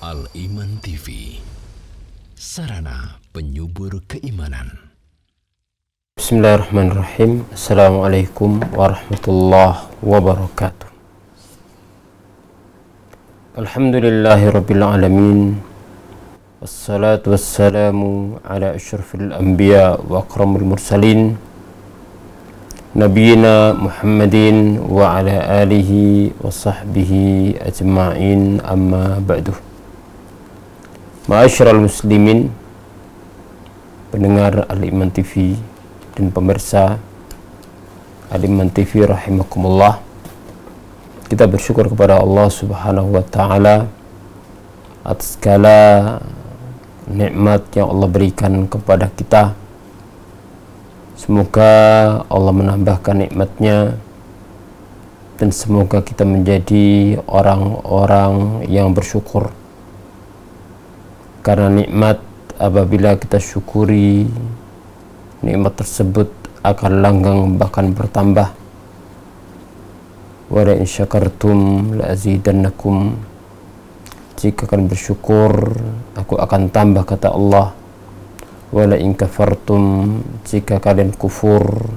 Al-Iman TV, sarana penyubur keimanan. Bismillahirrahmanirrahim. Assalamualaikum warahmatullahi wabarakatuh. Alhamdulillahirabbil alamin. Wassalatu wassalamu ala asyrafil anbiya wa akramil mursalin, nabiyina Muhammadin wa ala alihi wa sahbihi ajma'in, amma ba'du. Ma'asyiral muslimin, pendengar Al-Iman TV dan pemirsa Al-Iman TV rahimakumullah, kita bersyukur kepada Allah Subhanahu wa taala atas segala nikmat yang Allah berikan kepada kita. Semoga Allah menambahkan nikmatnya dan semoga kita menjadi orang-orang yang bersyukur. Karena nikmat, apabila kita syukuri, nikmat tersebut akan langgang bahkan bertambah. Wa la in syakartum la azidannakum. Jika kalian bersyukur, aku akan tambah, kata Allah. Wa la in kafartum, jika kalian kufur,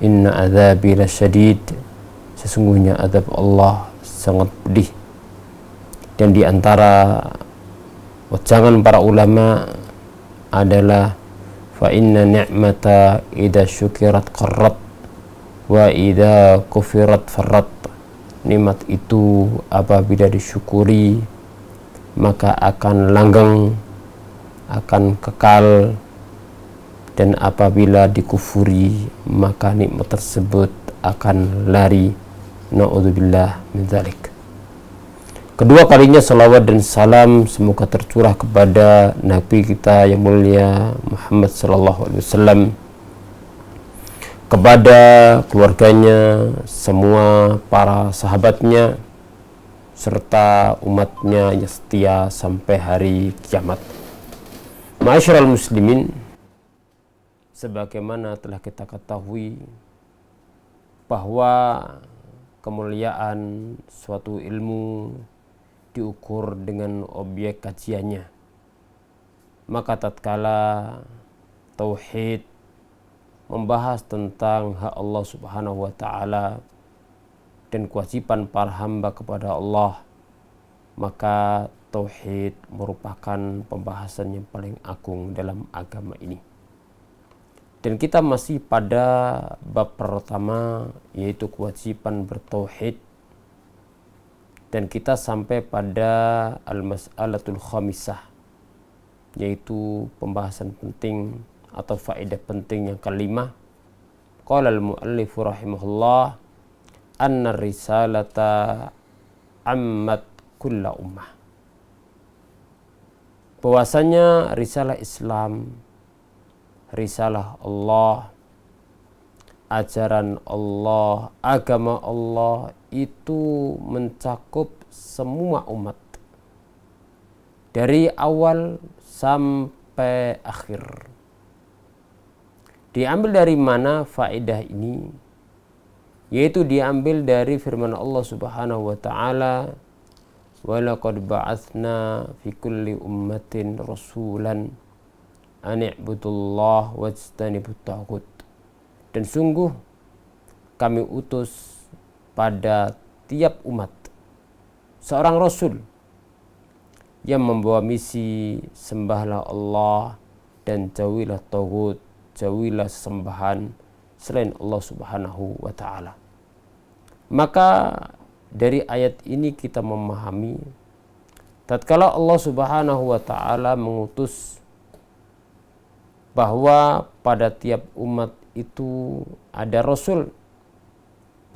inna adzabi lasyadid, sesungguhnya azab Allah sangat pedih. Dan di antara wajangan para ulama adalah fa inna ni'mata idza syukirat qarrat wa idza kufirat farrat. Nikmat itu apabila disyukuri maka akan langgeng, akan kekal, dan apabila dikufuri maka nikmat tersebut akan lari. Na'udzubillah min dzalik. Kedua kalinya salawat dan salam semoga tercurah kepada Nabi kita yang mulia Muhammad sallallahu alaihi wasallam, kepada keluarganya, semua para sahabatnya, serta umatnya yang setia sampai hari kiamat. Ma'asyiral muslimin, sebagaimana telah kita ketahui bahwa kemuliaan suatu ilmu diukur dengan objek kajiannya. Maka tatkala tauhid membahas tentang hak Allah Subhanahu wa taala dan kewajiban para hamba kepada Allah, maka tauhid merupakan pembahasan yang paling agung dalam agama ini. Dan kita masih pada bab pertama, yaitu kewajiban bertauhid. Dan kita sampai pada al-mas'alatul khamisah, yaitu pembahasan penting atau faedah penting yang kelima. Qala al-mu'allifu rahimahullah anna risalata ammat kulla ummah. Bahwasanya risalah Islam, risalah Allah, ajaran Allah, agama Allah itu mencakup semua umat dari awal sampai akhir. Diambil dari mana faedah ini? Yaitu diambil dari firman Allah Subhanahu wa taala, wa laqad ba'atsna fi kulli ummatin rasulan an i'budullaha wajtanibut taghut. Dan sungguh kami utus pada tiap umat seorang rasul yang membawa misi sembahlah Allah dan jauhilah taghut, jauhilah sembahan selain Allah Subhanahu wa taala. Maka dari ayat ini kita memahami tatkala Allah Subhanahu wa taala mengutus bahwa pada tiap umat itu ada rasul,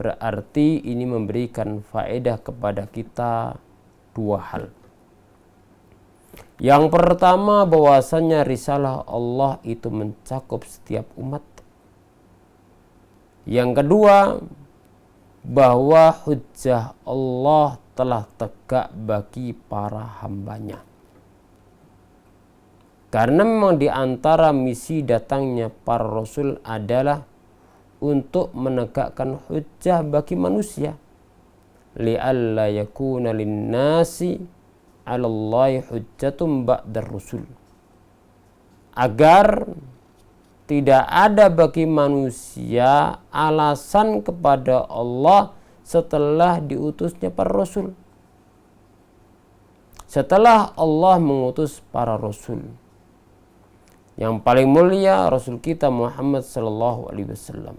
berarti ini memberikan faedah kepada kita dua hal. Yang pertama, bahwasanya risalah Allah itu mencakup setiap umat. Yang kedua, bahwa hujjah Allah telah tegak bagi para hambanya. Karena memang di antara misi datangnya para rasul adalah untuk menegakkan hujjah bagi manusia. Li'alla yakuna linnasi 'alallahi hujjatum ba'dar rusul. Agar tidak ada bagi manusia alasan kepada Allah setelah diutusnya para rasul. Setelah Allah mengutus para rasul. Yang paling mulia Rasul kita Muhammad sallallahu alaihi wasallam.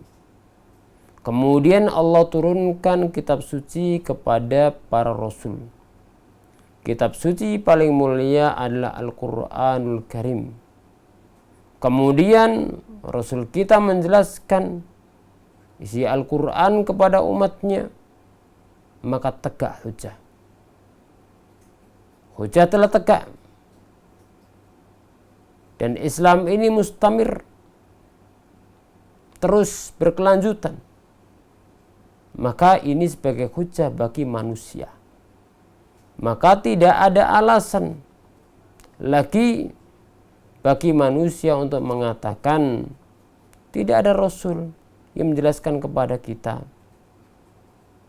Kemudian Allah turunkan kitab suci kepada para rasul. Kitab suci paling mulia adalah Al-Qur'anul Karim. Kemudian Rasul kita menjelaskan isi Al-Quran kepada umatnya, maka tegak hujah. Hujah telah tegak. Dan Islam ini mustamir, terus berkelanjutan. Maka ini sebagai hujah bagi manusia. Maka tidak ada alasan lagi bagi manusia untuk mengatakan tidak ada Rasul yang menjelaskan kepada kita.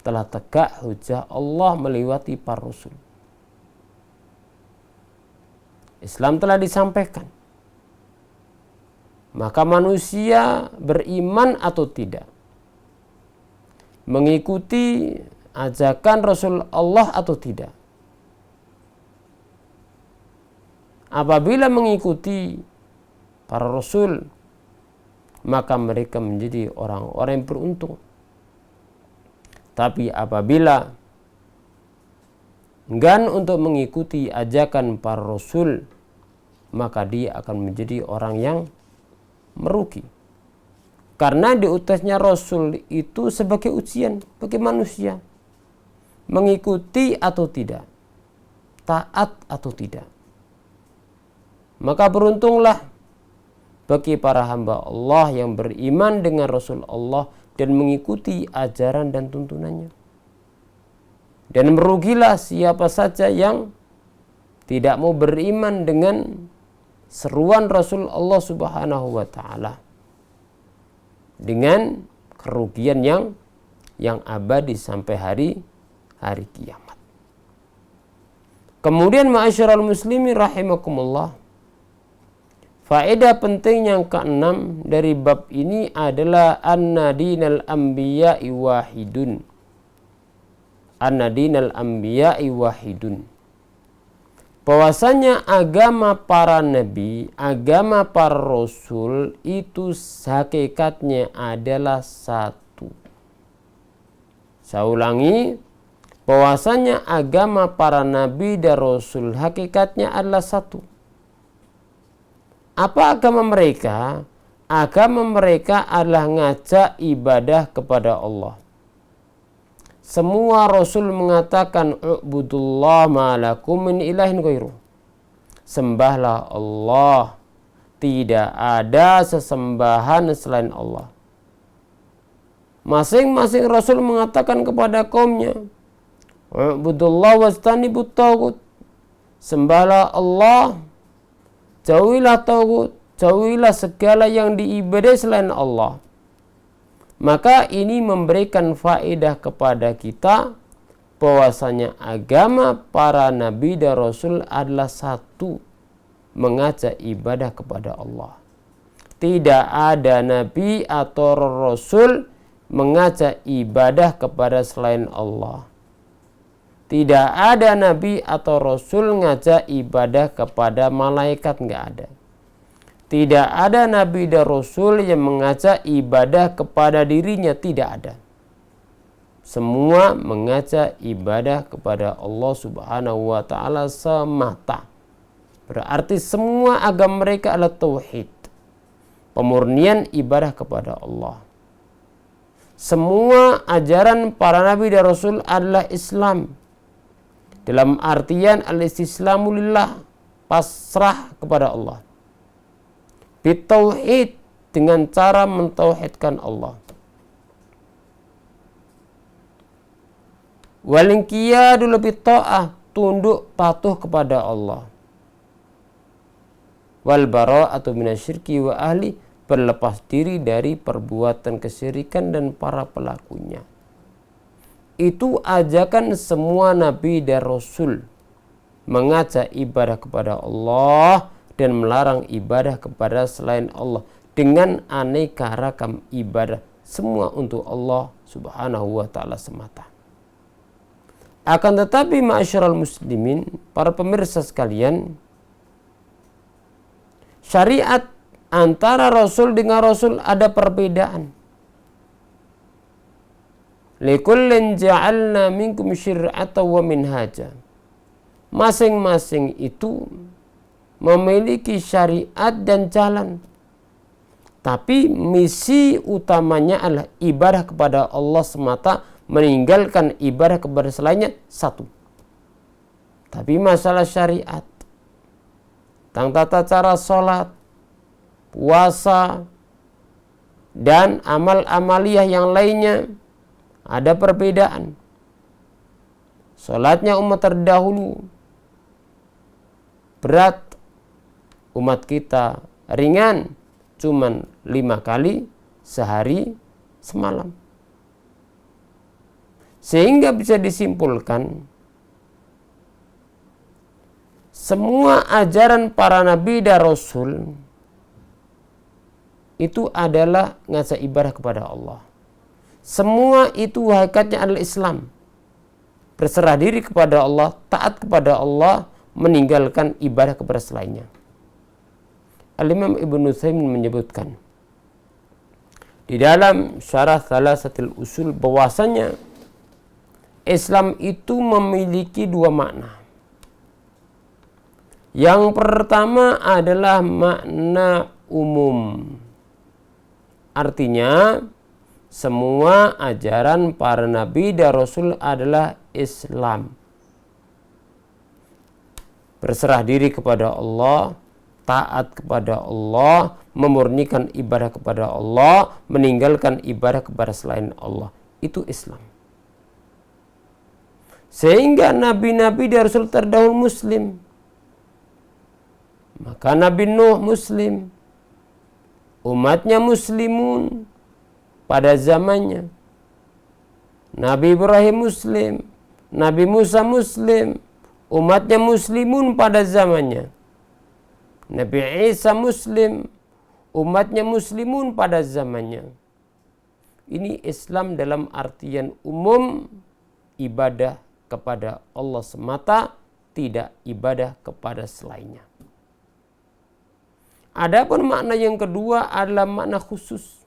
Telah tegak hujah Allah melewati para Rasul. Islam telah disampaikan. Maka manusia beriman atau tidak, mengikuti ajakan Rasul Allah atau tidak. Apabila mengikuti para Rasul, maka mereka menjadi orang-orang yang beruntung. Tapi apabila enggan untuk mengikuti ajakan para Rasul, maka dia akan menjadi orang yang merugi. Karena diutusnya Rasul itu sebagai ujian bagi manusia. Mengikuti atau tidak, taat atau tidak. Maka beruntunglah bagi para hamba Allah yang beriman dengan Rasul Allah dan mengikuti ajaran dan tuntunannya. Dan merugilah siapa saja yang tidak mau beriman dengan seruan Rasul Allah Subhanahu wa taala, dengan kerugian yang abadi sampai hari kiamat. Kemudian ma'asyiral muslimin rahimakumullah, faedah penting yang keenam dari bab ini adalah anna dinal anbiya'i wahidun. Anna dinal anbiya'i wahidun. Bahwasanya agama para nabi, agama para rasul itu hakikatnya adalah satu. Saya ulangi, bahwasanya agama para nabi dan rasul hakikatnya adalah satu. Apa agama mereka? Agama mereka adalah ngajak ibadah kepada Allah. Semua Rasul mengatakan ubudullah ma'alakum min ilahin ghairuh. Sembahlah Allah, tidak ada sesembahan selain Allah. Masing-masing Rasul mengatakan kepada kaumnya, ubudullah wastanibut taghut. Sembahlah Allah, jauhilah taghut, jauhilah segala yang diibadai selain Allah. Maka ini memberikan faedah kepada kita bahwasanya agama para nabi dan rasul adalah satu, mengajak ibadah kepada Allah. Tidak ada nabi atau rasul mengajak ibadah kepada selain Allah. Tidak ada nabi atau rasul ngajak ibadah kepada malaikat, enggak ada. Tidak ada nabi dan rasul yang mengajak ibadah kepada dirinya, tidak ada. Semua mengajak ibadah kepada Allah Subhanahu wa taala semata. Berarti semua agama mereka adalah tauhid, pemurnian ibadah kepada Allah. Semua ajaran para nabi dan rasul adalah Islam. Dalam artian al-istislamu lillah, pasrah kepada Allah. Bitauhid, dengan cara mentauhidkan Allah. Walinqiyadu lebih ta'ah, tunduk patuh kepada Allah. Wal bara'atu minasyirki wa ahli, berlepas diri dari perbuatan kesyirikan dan para pelakunya. Itu ajakan semua nabi dan rasul. mengajak ibadah kepada Allah dan melarang ibadah kepada selain Allah dengan aneka ragam ibadah, semua untuk Allah Subhanahu wa taala semata. Akan tetapi ma'asyiral muslimin, para pemirsa sekalian, syariat antara Rasul dengan Rasul ada perbedaan. Likullin ja'alna minkum syir'atan wa minhaja. Masing-masing itu memiliki syariat dan jalan. Tapi misi utamanya adalah ibadah kepada Allah semata, meninggalkan ibadah kepada selainnya satu. Tapi masalah syariat, tentang tata cara sholat, puasa, dan amal-amaliyah yang lainnya ada perbedaan. Sholatnya umat terdahulu berat, umat kita ringan, cuman 5 kali sehari semalam. Sehingga bisa disimpulkan semua ajaran para nabi dan rasul itu adalah ngajak ibadah kepada Allah. Semua itu hakikatnya adalah Islam. Berserah diri kepada Allah, taat kepada Allah, meninggalkan ibadah kepada selainnya. Al-Imam Ibnu Utsaimin menyebutkan di dalam syarah Thalatsatul Usul bahwasanya Islam itu memiliki 2 makna. Yang pertama adalah makna umum. Artinya semua ajaran para nabi dan rasul adalah Islam. Berserah diri kepada Allah, taat kepada Allah, memurnikan ibadah kepada Allah, meninggalkan ibadah kepada selain Allah. Itu Islam. Sehingga nabi-nabi dan rasul terdahulu muslim. Maka Nabi Nuh muslim, umatnya muslimun pada zamannya. Nabi Ibrahim muslim, Nabi Musa muslim, umatnya muslimun pada zamannya. Nabi Isa muslim, umatnya muslimun pada zamannya. Ini Islam dalam artian umum, ibadah kepada Allah semata, tidak ibadah kepada selainnya. Adapun makna yang kedua adalah makna khusus.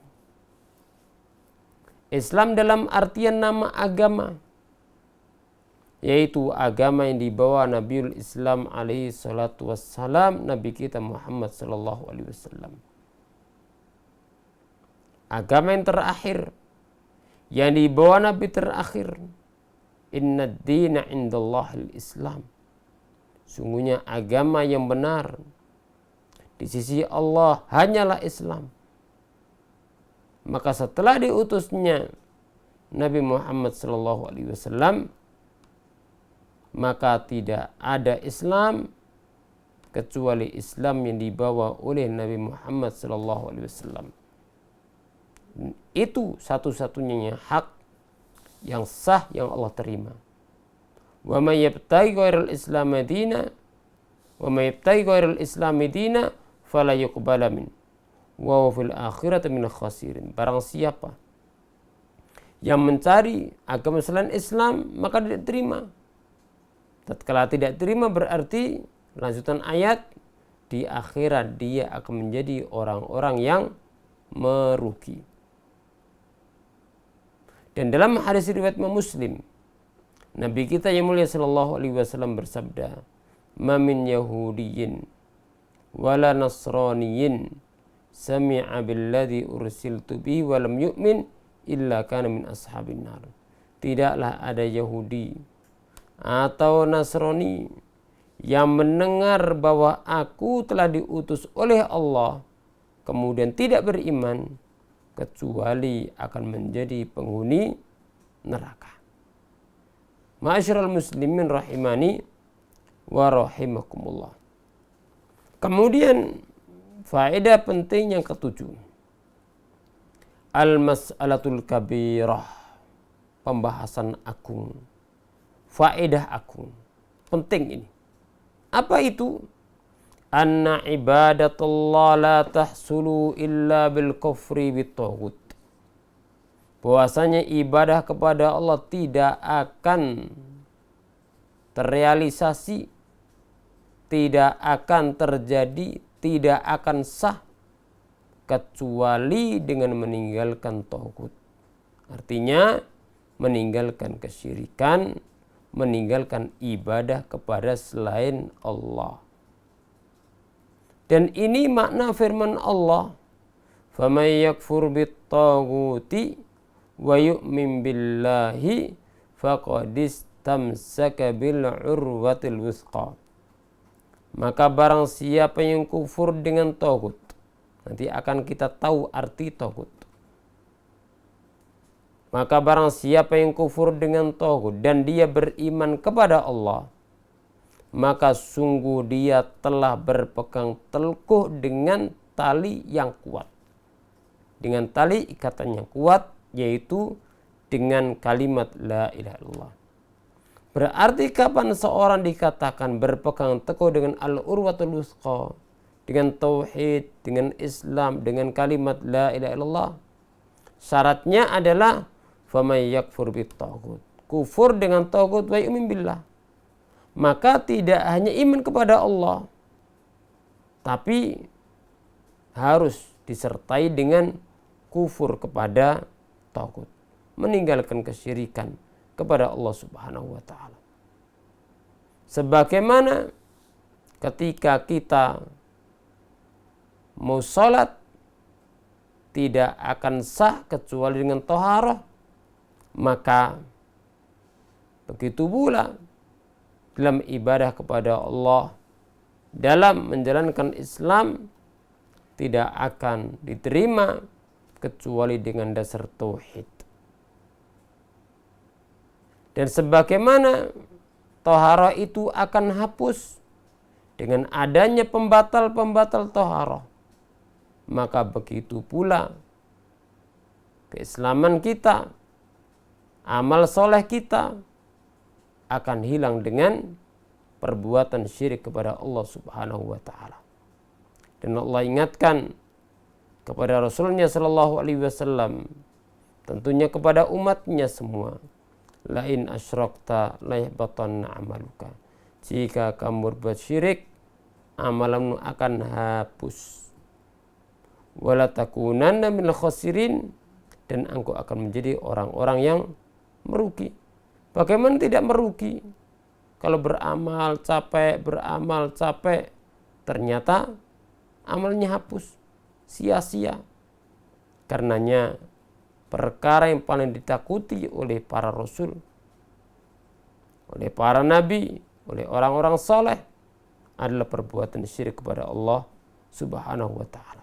Islam dalam artian nama agama, yaitu agama yang dibawa Nabiul Islam alaihi salatu wassalam, Nabi kita Muhammad sallallahu alaihi wasallam. Agama yang terakhir, yang dibawa Nabi terakhir. Inna ad-dina indallahil Islam. Sungguhnya agama yang benar di sisi Allah hanyalah Islam. Maka setelah diutusnya Nabi Muhammad sallallahu alaihi wasallam, maka tidak ada Islam kecuali Islam yang dibawa oleh Nabi Muhammad sallallahu alaihi wasallam. Itu satu-satunya hak yang sah yang Allah terima. Wa may yabtaghi ghairal Islam dina wa may yabtaghi ghairal Islam dina fala yuqbala min wa fil akhirati min khasirin. Barang siapa yang mencari agama selain Islam maka tidak terima. Tatkala tidak terima berarti lanjutan ayat, di akhirat dia akan menjadi orang-orang yang merugi. Dan dalam hadis riwayat Muslim, Nabi kita yang mulia sallallahu alaihi wasallam bersabda, "Ma min yahudiyyin wala nasraniyin sami'a billadzi ursiltu bihi wa lam yu'min illa kana min ashabin nar." Tidaklah ada Yahudi atau Nasrani yang mendengar bahwa aku telah diutus oleh Allah kemudian tidak beriman, kecuali akan menjadi penghuni neraka. Ma'asyiral muslimin rahimani wa rahimakumullah. Kemudian faedah penting yang ketujuh, al-mas'alatul kabirah, pembahasan agung, faedah agung, penting ini. Apa itu? Anna ibadatullah la tahsulu illa bil kufri bit-taghut. Bahwasanya ibadah kepada Allah tidak akan terrealisasi, tidak akan terjadi, tidak akan sah kecuali dengan meninggalkan taghut. Artinya meninggalkan kesyirikan, meninggalkan ibadah kepada selain Allah. Dan ini makna firman Allah, "Faman yakfur bit-taghuti wa yu'min billahi faqad istamsaka bil urwatil wuthqa." Maka barang siapa yang kufur dengan taghut, nanti akan kita tahu arti taghut. Maka barang siapa yang kufur dengan taghut dan dia beriman kepada Allah, maka sungguh dia telah berpegang teguh dengan tali yang kuat. Dengan tali ikatan yang kuat, yaitu dengan kalimat la ilaha illallah. Berarti kapan seorang dikatakan berpegang teguh dengan al-urwatul wuthqa, dengan tauhid, dengan Islam, dengan kalimat la ilaha illallah? Syaratnya adalah faman yakfur bit-taghut, kufur dengan taghut wa yu'min billah. Maka tidak hanya iman kepada Allah, tapi harus disertai dengan kufur kepada taghut, meninggalkan kesyirikan kepada Allah Subhanahu wa taala. Sebagaimana ketika kita mau salat tidak akan sah kecuali dengan thaharah, maka begitu pula dalam ibadah kepada Allah, dalam menjalankan Islam tidak akan diterima kecuali dengan dasar tauhid. Dan sebagaimana thaharah itu akan hapus dengan adanya pembatal-pembatal thaharah, maka begitu pula keislaman kita, amal soleh kita akan hilang dengan perbuatan syirik kepada Allah Subhanahu wa taala. Dan Allah ingatkan kepada Rasulnya sallallahu alaihi wasallam, tentunya kepada umatnya semua, la in asyrakta la yahbatanna amaluka. Jika kamu berbuat syirik, amalanmu akan hapus. Wala takunanna minal khasirin, dan engkau akan menjadi orang-orang yang merugi. Bagaimana tidak merugi? Kalau beramal capek, ternyata amalnya hapus, sia-sia. Karenanya perkara yang paling ditakuti oleh para rasul, oleh para nabi, oleh orang-orang saleh adalah perbuatan syirik kepada Allah Subhanahu wa taala.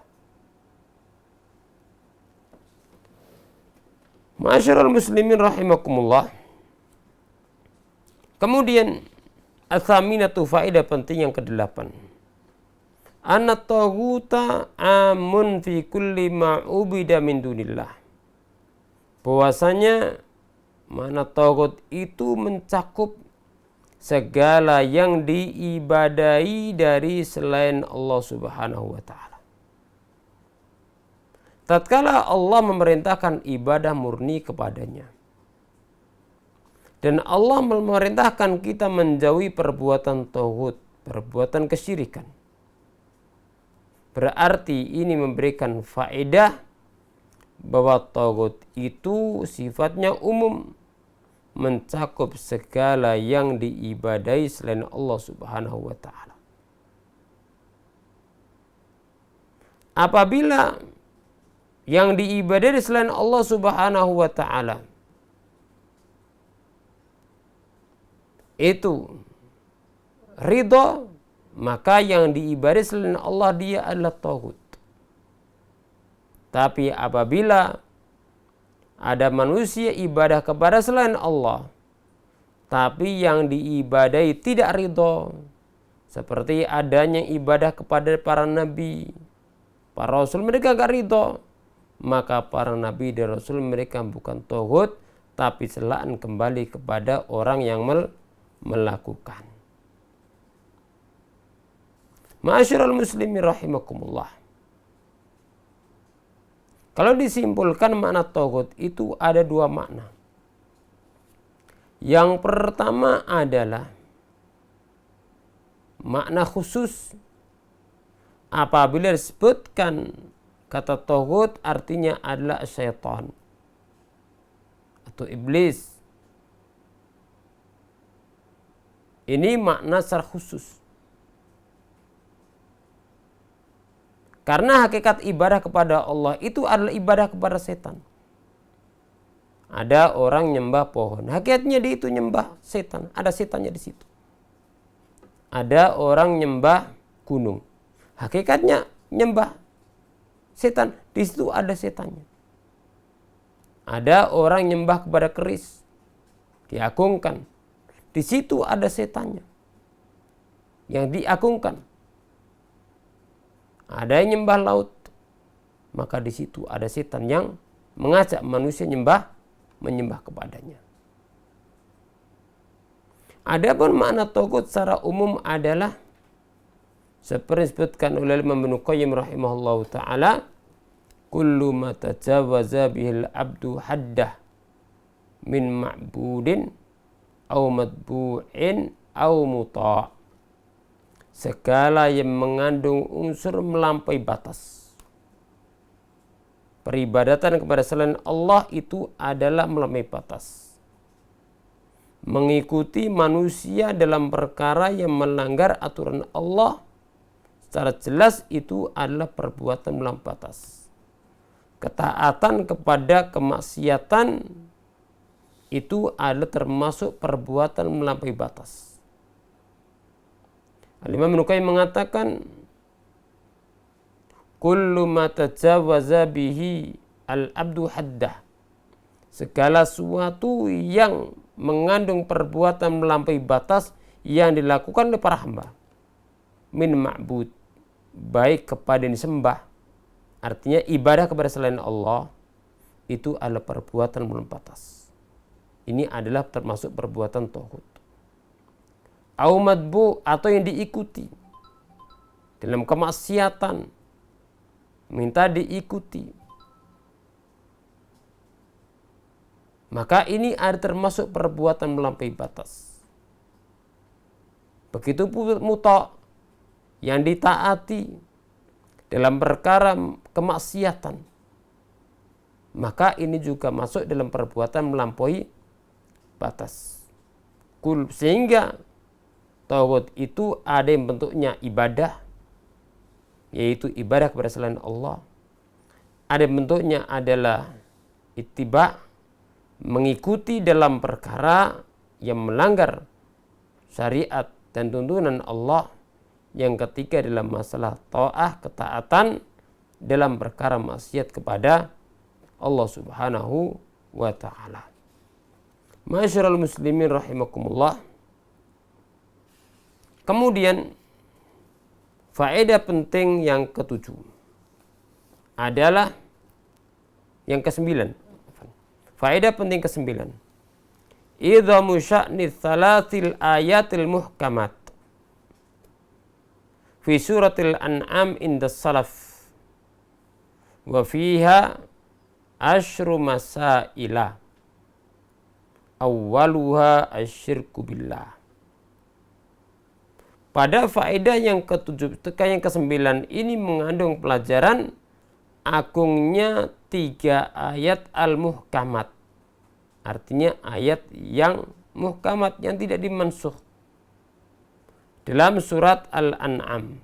Ma'asyiral muslimin rahimakumullah. Kemudian atsaminatu, faedah penting yang ke-8. Anna taghuta amun fi kulli ma'ubida min dunillah. Bahwasanya mana taghut itu mencakup segala yang diibadahi dari selain Allah Subhanahu wa taala. Tatkala Allah memerintahkan ibadah murni kepadanya, dan Allah memerintahkan kita menjauhi perbuatan taghut, perbuatan kesyirikan, berarti ini memberikan faedah bahwa taghut itu sifatnya umum, mencakup segala yang diibadahi selain Allah Subhanahu wa taala. Apabila yang diibadahi selain Allah Subhanahu wa taala itu ridha, maka yang diibadahi selain Allah dia adalah taghut. Tapi apabila ada manusia ibadah kepada selain Allah, tapi yang diibadahi tidak ridha, seperti adanya ibadah kepada para nabi, para rasul, mereka gak ridha, maka para nabi dan rasul mereka bukan taghut, tapi celaan kembali kepada orang yang melakukan. Ma'asyiral muslimin rahimakumullah. Kalau disimpulkan makna taghut itu ada dua makna. Yang pertama adalah makna khusus. Apabila disebutkan kata taghut artinya adalah syaitan atau iblis. Ini makna secara khusus. Karena hakikat ibadah kepada Allah itu adalah ibadah kepada setan. Ada orang nyembah pohon, hakikatnya dia itu nyembah setan, ada setannya di situ. Ada orang nyembah gunung, hakikatnya nyembah setan, di situ ada setannya. Ada orang nyembah kepada keris, diagungkan, di situ ada setannya yang diagungkan. Ada yang nyembah laut, maka di situ ada setan yang mengajak manusia menyembah kepadanya. Adapun makna taghut secara umum adalah seperti disebutkan oleh Imam Ibnu Qayyim rahimahullahu taala, kullu ma tajawaza bihil abdu haddah min ma'budin au matbu'in au muta'. Segala yang mengandung unsur melampaui batas. Peribadatan kepada selain Allah itu adalah melampaui batas. Mengikuti manusia dalam perkara yang melanggar aturan Allah secara jelas itu adalah perbuatan melampaui batas. Ketaatan kepada kemaksiatan itu adalah termasuk perbuatan melampaui batas. Al-Imam Ibnu Qayyim mengatakan kullu ma tajawaza bihi al-abdu haddah, segala sesuatu yang mengandung perbuatan melampaui batas yang dilakukan oleh para hamba min ma'bud, baik kepada yang disembah, artinya ibadah kepada selain Allah, itu adalah perbuatan melampaui batas. Ini adalah termasuk perbuatan taghut. Au matbu, atau yang diikuti dalam kemaksiatan, minta diikuti, maka ini ada termasuk perbuatan melampaui batas. Begitu muta, yang ditaati dalam perkara kemaksiatan, maka ini juga masuk dalam perbuatan melampaui batas. Sehingga taghut itu ada yang bentuknya ibadah, yaitu ibadah kepada selain Allah. Ada yang bentuknya adalah ittiba, mengikuti dalam perkara yang melanggar syariat dan tuntunan Allah. Yang ketiga dalam masalah ta'ah, ketaatan dalam perkara maksiat kepada Allah Subhanahu wa ta'ala. Ma'asyiral muslimin rahimakumullah. Kemudian faedah penting yang ketujuh adalah yang kesembilan. Faedah penting kesembilan, idhamu sya'ni thalathil ayatil muhkamat fi suratil an'am inda salaf wa fiha asyru masaila awwaluha asyirku billah. Pada faedah yang ketujuh, yang kesembilan ini mengandung pelajaran agungnya 3 ayat al-muhkamat. Artinya ayat yang muhkamat, yang tidak dimansuh. Dalam surat Al-An'am.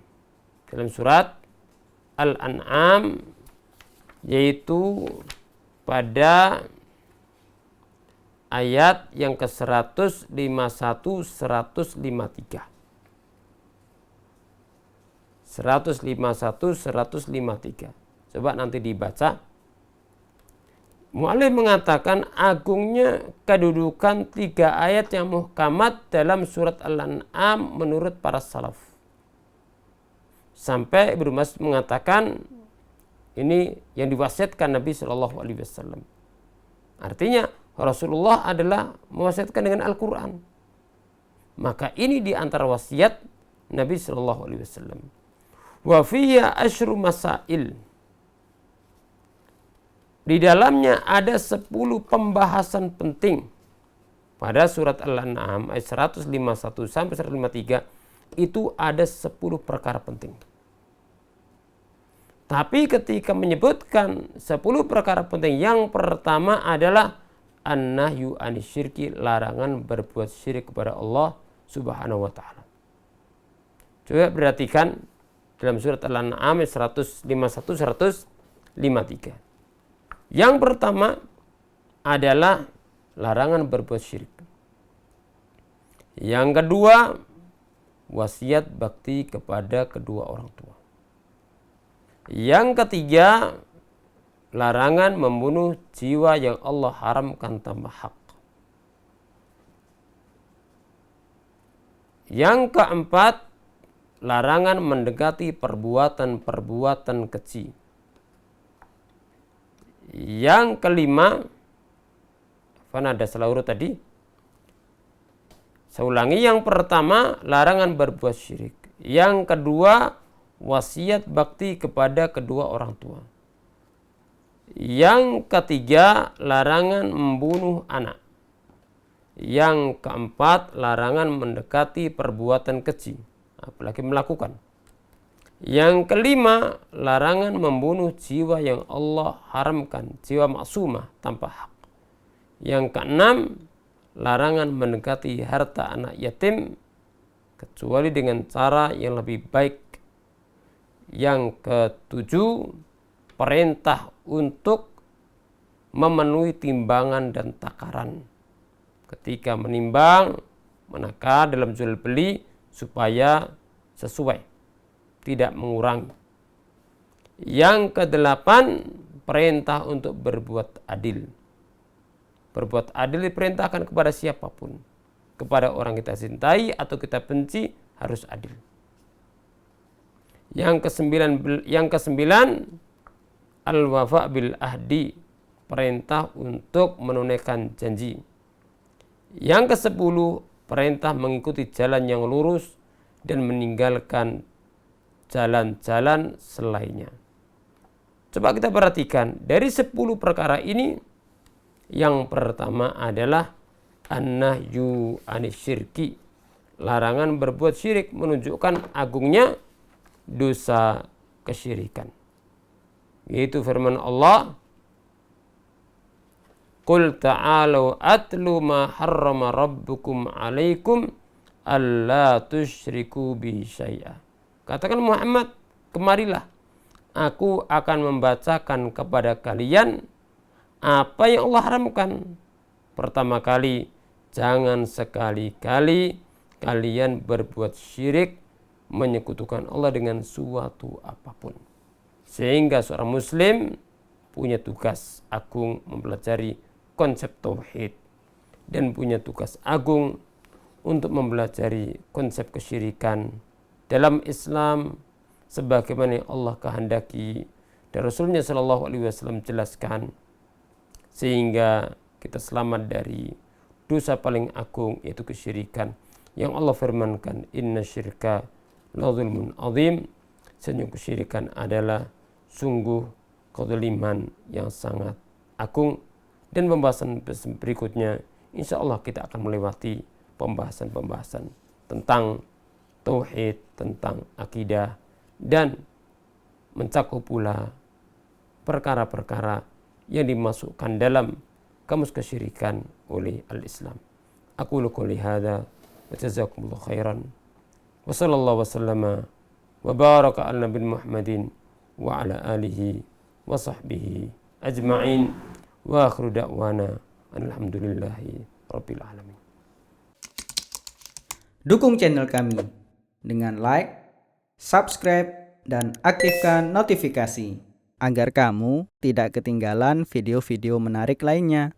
Dalam surat Al-An'am, yaitu pada ayat yang ke-151, 153. 151, 153. Coba nanti dibaca. Mu'allif mengatakan agungnya kedudukan 3 ayat yang muhkamat dalam surat Al-An'am menurut para salaf. Sampai Ibnu Mas'ud mengatakan ini yang diwasiatkan Nabi Shallallahu Alaihi Wasallam. Artinya Rasulullah adalah mewasiatkan dengan Al-Quran. Maka ini di antara wasiat Nabi Shallallahu Alaihi Wasallam. Wa fiya asyru masail. Di dalamnya ada 10 pembahasan penting. Pada surat Al-An'am ayat 151 sampai 153 itu ada 10 perkara penting. Tapi ketika menyebutkan 10 perkara penting, yang pertama adalah an-nahyu anisyirki, larangan berbuat syirik kepada Allah Subhanahu wa taala. Coba perhatikan dalam surat Al-An'am 151 153. Yang pertama adalah larangan berbuat syirik. Yang kedua, wasiat bakti kepada kedua orang tua. Yang ketiga, larangan membunuh jiwa yang Allah haramkan tanpa hak. Yang keempat, larangan mendekati perbuatan-perbuatan keji. Yang kelima, ada salah urut tadi. Saya ulangi, yang pertama larangan berbuat syirik. Yang kedua, wasiat bakti kepada kedua orang tua. Yang ketiga, larangan membunuh anak. Yang keempat, larangan mendekati perbuatan keji, apalagi melakukan. Yang kelima, larangan membunuh jiwa yang Allah haramkan, jiwa maksumah tanpa hak. Yang keenam, larangan mendekati harta anak yatim kecuali dengan cara yang lebih baik. Yang ketujuh, perintah untuk memenuhi timbangan dan takaran. Ketika menimbang, menakar dalam jual beli supaya sesuai, tidak mengurangi. Yang kedelapan, perintah untuk berbuat adil. Berbuat adil diperintahkan kepada siapapun. Kepada orang kita cintai atau kita benci, harus adil. Yang kesembilan, al-wafa bil ahdi. Perintah untuk menunaikan janji. Yang kesepuluh, perintah mengikuti jalan yang lurus dan meninggalkan jalan-jalan selainnya. Coba kita perhatikan dari 10 perkara ini, yang pertama adalah an-nahyu anisyirki, larangan berbuat syirik, menunjukkan agungnya dosa kesyirikan. Yaitu firman Allah, Qul ta'alu atlu ma harrama rabbukum alaikum alla tusyriku bi syai'a. Katakan Muhammad, kemarilah, aku akan membacakan kepada kalian apa yang Allah haramkan. Pertama kali, jangan sekali-kali kalian berbuat syirik, menyekutukan Allah dengan suatu apapun. Sehingga seorang muslim punya tugas agung mempelajari konsep tauhid dan punya tugas agung untuk mempelajari konsep kesyirikan dalam Islam sebagaimana yang Allah kehendaki dan Rasulnya Shallallahu Alaihi Wasallam jelaskan, sehingga kita selamat dari dosa paling agung, yaitu kesyirikan yang Allah firmankan, inna syirka la zulmun azim. Sesungguhnya kesyirikan adalah sungguh kezaliman yang sangat agung. Dan pembahasan berikutnya insya Allah kita akan melewati pembahasan-pembahasan tentang tauhid, tentang akidah, dan mencakup pula perkara-perkara yang dimasukkan dalam kamus kesyirikan oleh al-Islam. Aqulu qouli hadza wa jazakumullahu khairan wa sallallahu wasallama wa baraka ala nabiyyina Muhammadin wa ala alihi wa sahbihi ajma'in wa akhiru da'wana alhamdulillahi rabbil alamin. Dukung channel kami dengan like, subscribe, dan aktifkan notifikasi agar kamu tidak ketinggalan video-video menarik lainnya.